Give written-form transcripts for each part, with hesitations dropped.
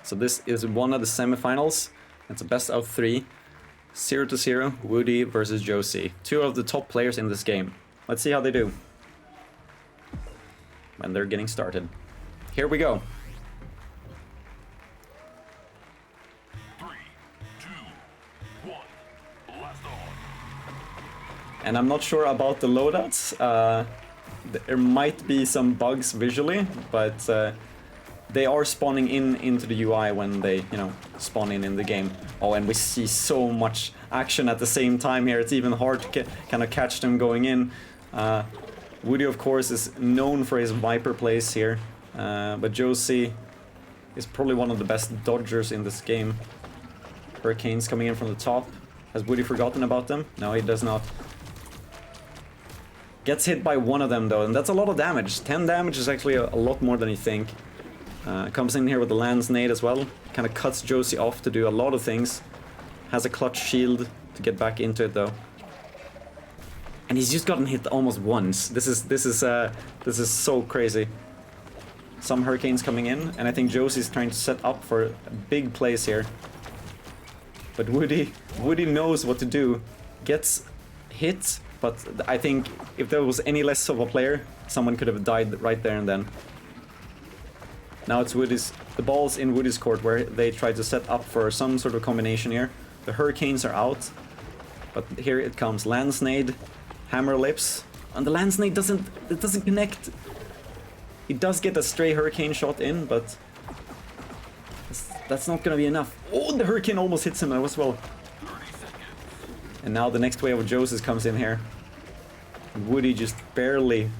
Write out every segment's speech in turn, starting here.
So this is one of the semifinals. It's a best of 3. 0-0, Woody versus Jjjosie. 2 of the top players in this game. Let's see how they do when they're getting started. Here we go. 3, 2, 1, blast on. And I'm not sure about the loadouts. There might be some bugs visually, but they are spawning into the UI when they, you know, spawn in the game. Oh, and we see so much action at the same time here. It's even hard to kind of catch them going in. Woody, of course, is known for his Viper plays here, but Jjjosie is probably one of the best dodgers in this game. Hurricanes coming in from the top. Has Woody forgotten about them? No, he does not. Gets hit by one of them though, and that's a lot of damage. 10 damage is actually a lot more than you think. Comes in here with the lance nade as well. Kind of cuts Jjjosie off to do a lot of things. Has a clutch shield to get back into it though. And he's just gotten hit almost once. This is so crazy. Some hurricanes coming in, and I think Jjjosie's trying to set up for a big plays here. But Woody knows what to do. Gets hit, but I think if there was any less of a player, someone could have died right there and then. Now it's the ball's in Woody's court where they try to set up for some sort of combination here. The hurricanes are out, but here it comes. Lance nade, hammer lips, and the lance nade doesn't connect. He does get a stray hurricane shot in, but that's not gonna be enough. Oh, the hurricane almost hits him as well. And now the next wave of Jjjosie comes in here. Woody just barely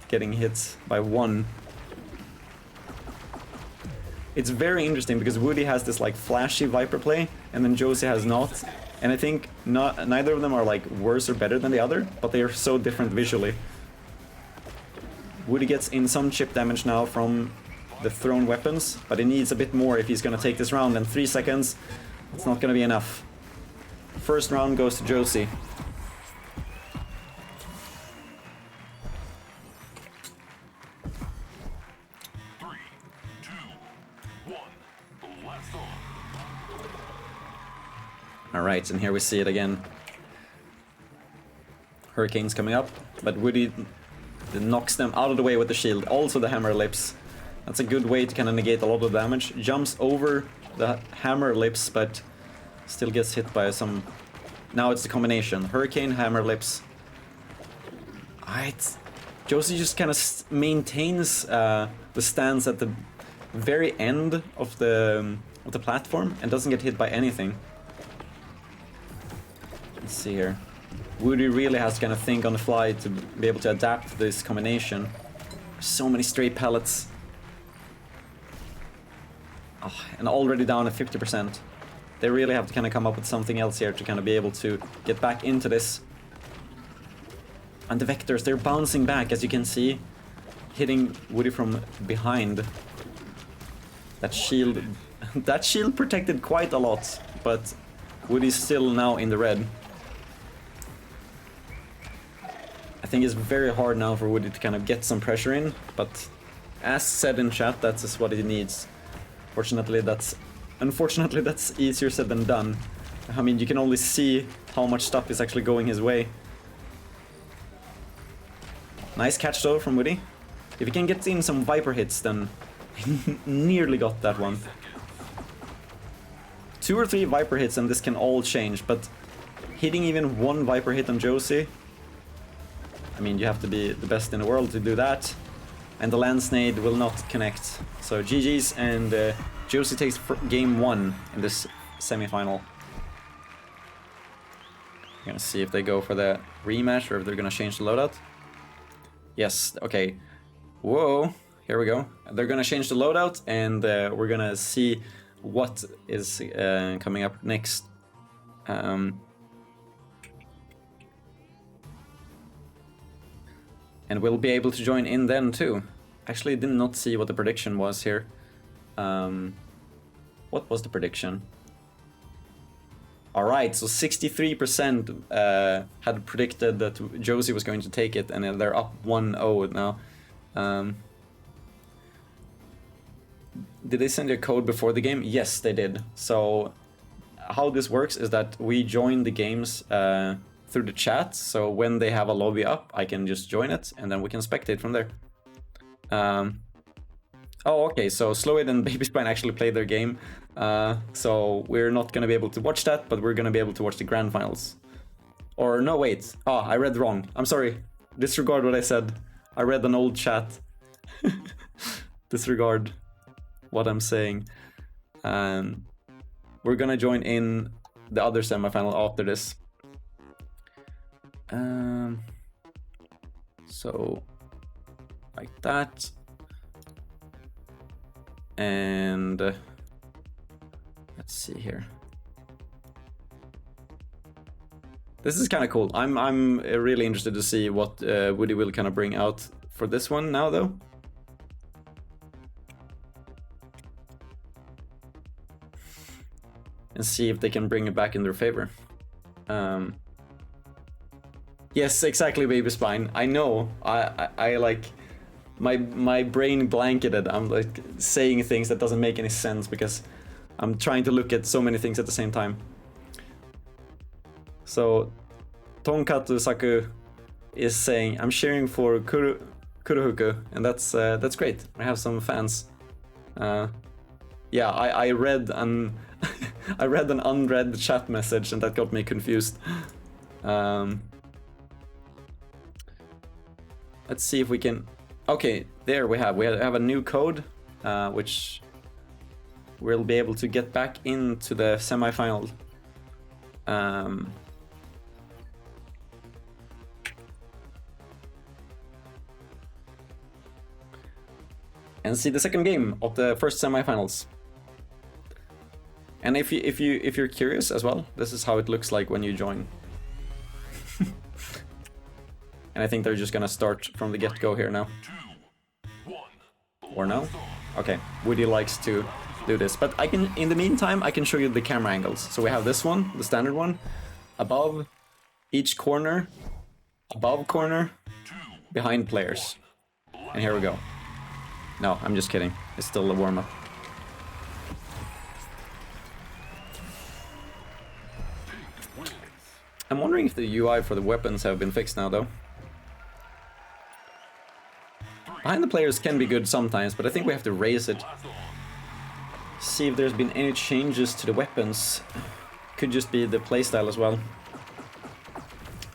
getting hit by one. It's very interesting because Woody has this like flashy Viper play, and then Jjjosie has not. And I think neither of them are like worse or better than the other, but they are so different visually. Woody gets in some chip damage now from the thrown weapons, but he needs a bit more if he's gonna take this round, and 3 seconds, it's not gonna be enough. First round goes to Jjjosie. Alright, and here we see it again. Hurricanes coming up, but Woody knocks them out of the way with the shield. Also the hammer lips. That's a good way to kind of negate a lot of damage. Jumps over the hammer lips, but still gets hit by some... Now it's the combination. Hurricane, hammer lips. Alright. Jjjosie just kind of maintains the stance at the very end of the platform and doesn't get hit by anything. Let's see here. Woody really has to kind of think on the fly to be able to adapt to this combination. So many stray pellets. Oh, and already down at 50%. They really have to kind of come up with something else here to kind of be able to get back into this. And the vectors, they're bouncing back, as you can see. Hitting Woody from behind. That shield protected quite a lot, but Woody's still now in the red. I think it's very hard now for Woody to kind of get some pressure in, but as said in chat, that's just what he needs. Unfortunately, that's easier said than done. I mean, you can only see how much stuff is actually going his way. Nice catch though from Woody. If he can get in some Viper hits, then he nearly got that one. 2 or 3 Viper hits and this can all change, but hitting even one Viper hit on Jjjosie, I mean, you have to be the best in the world to do that. And the lance nade will not connect. So GG's, and Jjjosie takes game 1 in this semi-final. We're gonna see if they go for the rematch or if they're gonna change the loadout. Yes, okay. Whoa, here we go. They're gonna change the loadout, and we're gonna see what is coming up next. And we'll be able to join in then too. Actually, did not see what the prediction was here. What was the prediction? Alright, so 63% had predicted that Jjjosie was going to take it, and they're up 1-0 now. Did they send you a code before the game? Yes, they did. So how this works is that we join the games through the chat. So when they have a lobby up, I can just join it and then we can spectate from there. Oh, okay, so Slowid and Baby Spine actually played their game. So we're not going to be able to watch that, but we're going to be able to watch the grand finals. Or no, wait. Oh, I read wrong. I'm sorry. Disregard what I said. I read an old chat. Disregard what I'm saying. We're going to join in the other semifinal after this. So, like that. And let's see here. This is kind of cool. I'm really interested to see what Woody will kind of bring out for this one now, though. And see if they can bring it back in their favor. Yes, exactly, Baby Spine. I know. I like. My brain blanketed. I'm like saying things that doesn't make any sense because I'm trying to look at so many things at the same time. So Tonkatsu Saku is saying, I'm cheering for Kurohuku, and that's great. I have some fans. Yeah, I read an I read an unread chat message and that got me confused. Let's see if we can. Okay, there we have a new code, which we'll be able to get back into the semifinal. And see the second game of the first semifinals. And if you're curious as well, this is how it looks like when you join. And I think they're just gonna start from the get-go here now. Or no? Okay, Woody likes to do this. But I can, in the meantime, I can show you the camera angles. So we have this one, the standard one, above each corner, above corner, behind players. And here we go. No, I'm just kidding. It's still a warm-up. I'm wondering if the UI for the weapons have been fixed now, though. Behind the players can be good sometimes, but I think we have to raise it. See if there's been any changes to the weapons. Could just be the playstyle as well.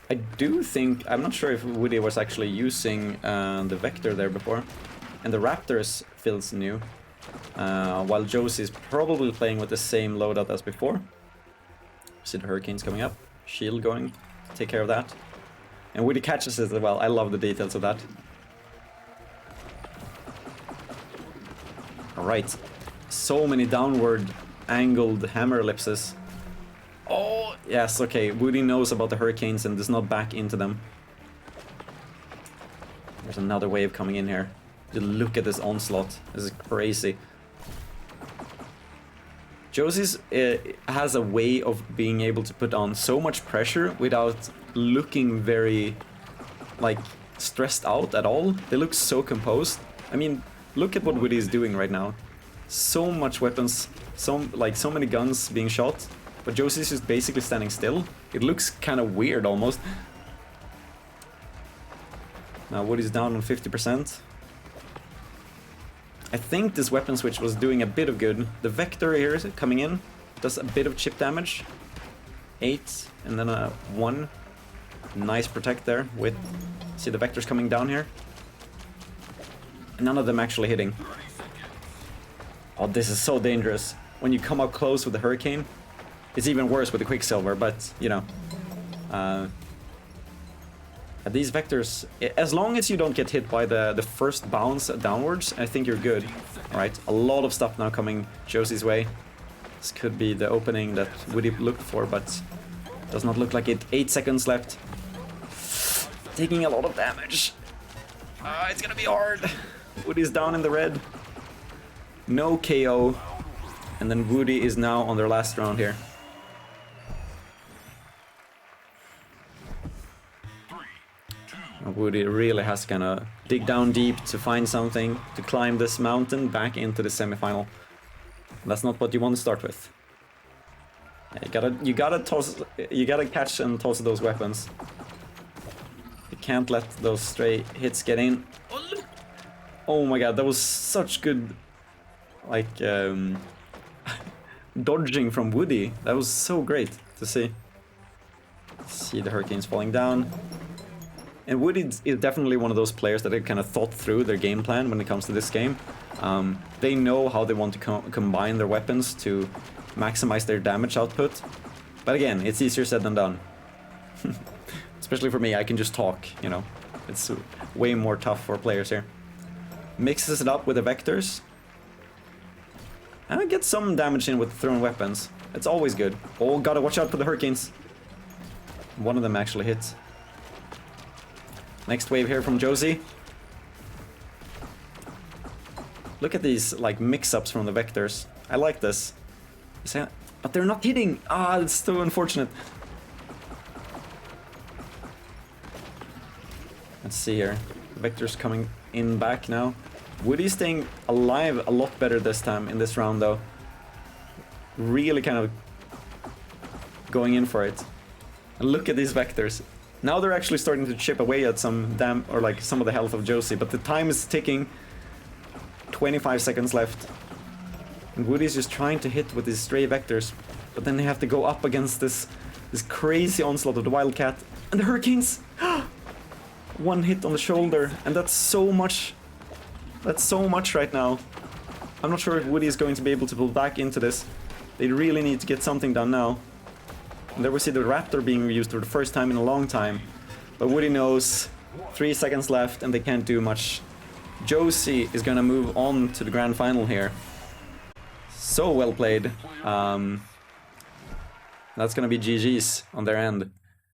I do think... I'm not sure if Woody was actually using the Vector there before. And the Raptors feels new. While Jjjosie is probably playing with the same loadout as before. See the Hurricanes coming up. Shield going. Take care of that. And Woody catches it as well. I love the details of that. Alright. So many downward angled hammer ellipses. Oh, yes, okay. Woody knows about the Hurricanes and does not back into them. There's another wave coming in here. Just look at this onslaught. This is crazy. Jjjosie's has a way of being able to put on so much pressure without looking very, like, stressed out at all. They look so composed. I mean, look at what Woody is doing right now. So much weapons, so many guns being shot, but Jjjosie's just basically standing still. It looks kind of weird almost. Now Woody's down on 50%. I think this weapon switch was doing a bit of good. The Vector here is coming in, does a bit of chip damage. 8 and then a 1. Nice protect there with... See the Vectors coming down here. None of them actually hitting. Oh, this is so dangerous. When you come up close with the Hurricane, it's even worse with the Quicksilver, but, you know. These Vectors, as long as you don't get hit by the first bounce downwards, I think you're good. Alright, a lot of stuff now coming Jjjosie's way. This could be the opening that Woody looked for, but does not look like it. 8 seconds left. Taking a lot of damage. It's gonna be hard. Woody's down in the red. No KO. And then Woody is now on their last round here. Woody really has to kind of dig down deep to find something, to climb this mountain back into the semifinal. That's not what you want to start with. You gotta catch and toss those weapons. You can't let those stray hits get in. Oh my god, that was such good, like, dodging from Woody. That was so great to see. See the Hurricanes falling down. And Woody is definitely one of those players that have kind of thought through their game plan when it comes to this game. They know how they want to combine their weapons to maximize their damage output. But again, it's easier said than done. Especially for me, I can just talk, you know. It's way more tough for players here. Mixes it up with the vectors. And I get some damage in with thrown weapons. It's always good. Oh, gotta watch out for the Hurricanes. One of them actually hit. Next wave here from Jjjosie. Look at these like mix-ups from the vectors. I like this. But they're not hitting. Ah, it's so unfortunate. Let's see here. The vector's coming in back now. Woody's staying alive a lot better this time in this round though. Really kind of going in for it. And look at these vectors. Now they're actually starting to chip away at some some of the health of Jjjosie, but the time is ticking. 25 seconds left. And Woody's just trying to hit with these stray vectors, but then they have to go up against this crazy onslaught of the Wildcat. And the Hurricanes! One hit on the shoulder, and that's so much. That's so much right now. I'm not sure if Woody is going to be able to pull back into this. They really need to get something done now. And there we see the Raptor being used for the first time in a long time. But Woody knows 3 seconds left and they can't do much. Jjjosie is gonna move on to the grand final here. So well played. That's gonna be GG's on their end.